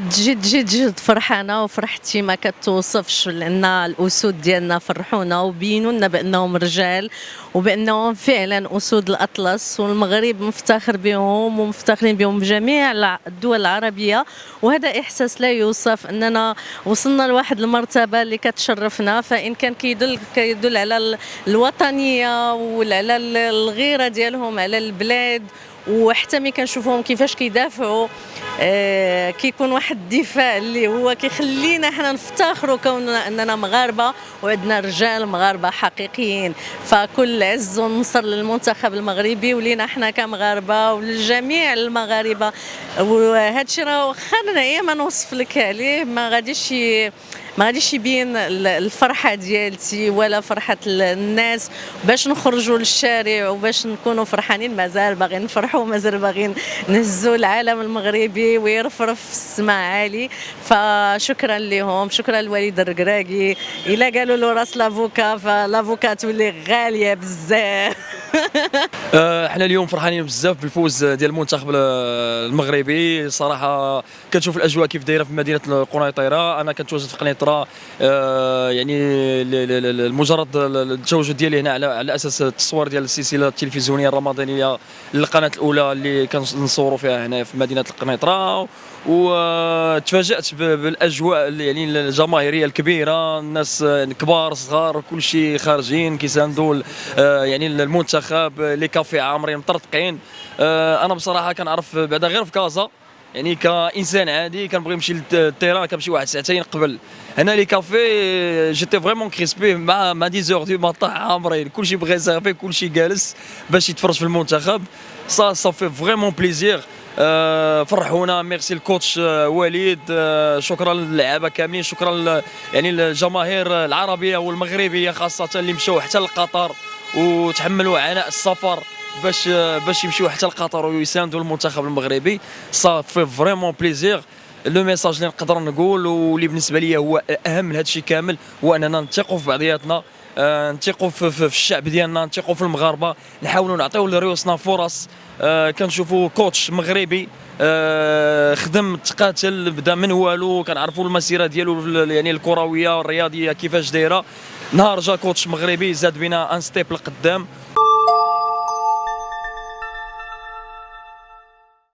جد فرحانة وفرحتي ما كتوصفش، لأن الأسود ديالنا فرحونا وبينوا لنا بأنهم رجال وبأنهم فعلًا أسود الأطلس، والمغرب مفتخر بهم ومفتخرين بهم بجميع الدول العربية، وهذا إحساس لا يوصف أننا وصلنا لواحد المرتبة اللي كتشرفنا، فإن كان كيدل على الوطنية على الغيرة ديالهم على البلاد، وحتى ملي كنشوفوهم كيفاش كيدافعوا كيكون واحد الدفاع اللي هو كيخلينا حنا نفتخروا كوننا اننا مغاربه وعندنا رجال مغاربه حقيقيين. فكل عز ونصر للمنتخب المغربي ولينا حنا كمغاربه ولجميع المغاربه. وهذا الشيء راه واخا انا ما نوصف لك عليه ما غاديش يبين الفرحه ديالتي ولا فرحه الناس باش نخرجوا للشارع وباش نكونوا فرحانين. مازال باغيين نفرحوا، مازال باغيين نهزوا العالم المغربي ويرفرف في السماء عالي. فشكرا لهم، شكرا للوليد الركراكي. الا قالوا له راس لافوكا فلافوكا تولي غاليه بزاف. احنا اليوم فرحانين بزاف بالفوز ديال المنتخب المغربي صراحه. كنشوف الاجواء كيف دايره في مدينه القنيطره. انا كنتواجد في قنيطره، يعني مجرد التواجد ديالي هنا على اساس التصوير ديال السلسله التلفزيونيه الرمضانيه للقناه الاولى اللي كنصوروا فيها هنا في مدينه القنيطره. وتفاجات بالاجواء يعني الجماهيريه الكبيره، الناس كبار صغار كل شيء خارجين كيساندوا يعني المنتخب. لي كافي عامرين مطرطقين. انا بصراحه كنعرف بعدا غير في كازا، يعني كانسان عادي كنبغي نمشي للتيران كنمشي واحد ساعتين قبل. هنا لي كافي جيتي فريمون كريسبي مع 10 دو ماطا عامرين، كلشي بغى صافي كلشي جالس باش يتفرج في المنتخب. صافي فريمون بليزير. فرحونا. ميرسي الكوتش وليد. شكرا للعابه كاملين. شكرا يعني الجماهير العربيه والمغربيه خاصه اللي مشاو حتى لقطر وتحملوا عناء السفر باش يمشيو حتى لقطر ويساندوا المنتخب المغربي. صافي فريمون بليزير. لو ميساج اللي نقدر نقول واللي بالنسبه لي هو اهم من هذا الشيء كامل هو اننا نثقوا في بعضياتنا، نثقوا في الشعب ديالنا، نثقوا في المغاربه، نحاولوا نعطيو لريوسنا فرص. كنشوفوا كوتش مغربي خدم تقاتل بدا من والو، كنعرفوا المسيره ديالو يعني الكرويه والرياضيه كيفاش دايره. نهار جا كوتش مغربي زاد بنا ان ستيب لقدام